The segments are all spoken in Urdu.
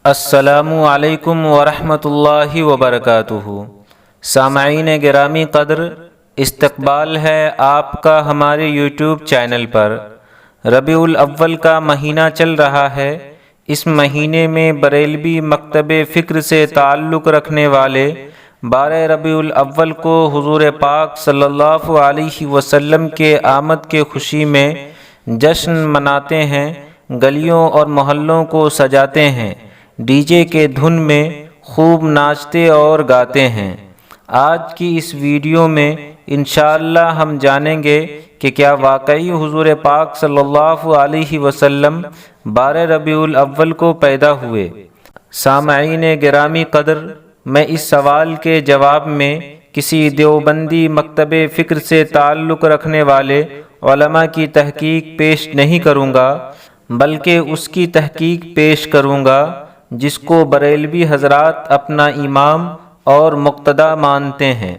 السلام علیکم ورحمۃ اللہ وبرکاتہ۔ سامعین گرامی قدر، استقبال ہے آپ کا ہمارے یوٹیوب چینل پر۔ ربیع الاول کا مہینہ چل رہا ہے۔ اس مہینے میں بریلوی مکتب فکر سے تعلق رکھنے والے 12 ربیع الاول کو حضور پاک صلی اللہ علیہ وسلم کے آمد کے خوشی میں جشن مناتے ہیں، گلیوں اور محلوں کو سجاتے ہیں، ڈی جے کے دھن میں خوب ناچتے اور گاتے ہیں۔ آج کی اس ویڈیو میں انشاءاللہ ہم جانیں گے کہ کیا واقعی حضور پاک صلی اللہ علیہ وسلم 12 ربیع الاول کو پیدا ہوئے؟ سامعین گرامی قدر، میں اس سوال کے جواب میں کسی دیوبندی مکتب فکر سے تعلق رکھنے والے علماء کی تحقیق پیش نہیں کروں گا، بلکہ اس کی تحقیق پیش کروں گا جس کو بریلوی حضرات اپنا امام اور مقتدیٰ مانتے ہیں۔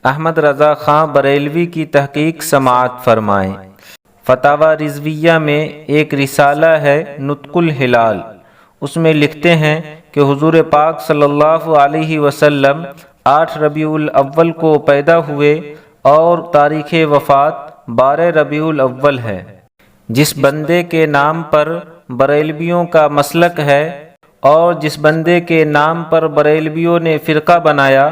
احمد رضا خان بریلوی کی تحقیق سماعت فرمائیں۔ فتاوی رضویہ میں ایک رسالہ ہے نطق الہلال، اس میں لکھتے ہیں کہ حضور پاک صلی اللہ علیہ وسلم 8 ربیع الاول کو پیدا ہوئے اور تاریخ وفات 12 ربیع الاول ہے۔ جس بندے کے نام پر بریلویوں کا مسلک ہے اور جس بندے کے نام پر بریلویوں نے فرقہ بنایا،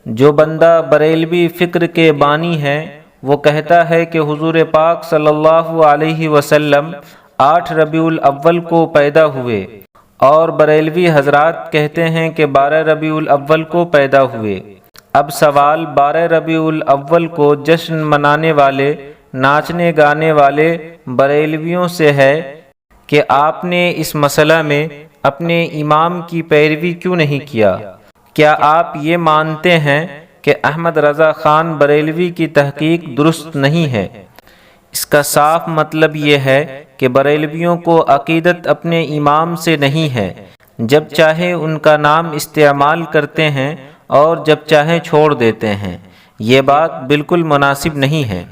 جو بندہ بریلوی فکر کے بانی ہے، وہ کہتا ہے کہ حضور پاک صلی اللہ علیہ وسلم 8 ربیع الاول کو پیدا ہوئے، اور بریلوی حضرات کہتے ہیں کہ 12 ربیع الاول کو پیدا ہوئے۔ اب سوال 12 ربیع الاول کو جشن منانے والے، ناچنے گانے والے بریلویوں سے ہے کہ آپ نے اس مسئلہ میں اپنے امام کی پیروی کیوں نہیں کیا؟ کیا آپ یہ مانتے ہیں کہ احمد رضا خان بریلوی کی تحقیق درست نہیں ہے؟ اس کا صاف مطلب یہ ہے کہ بریلویوں کو عقیدت اپنے امام سے نہیں ہے، جب چاہے ان کا نام استعمال کرتے ہیں اور جب چاہے چھوڑ دیتے ہیں۔ یہ بات بالکل مناسب نہیں ہے۔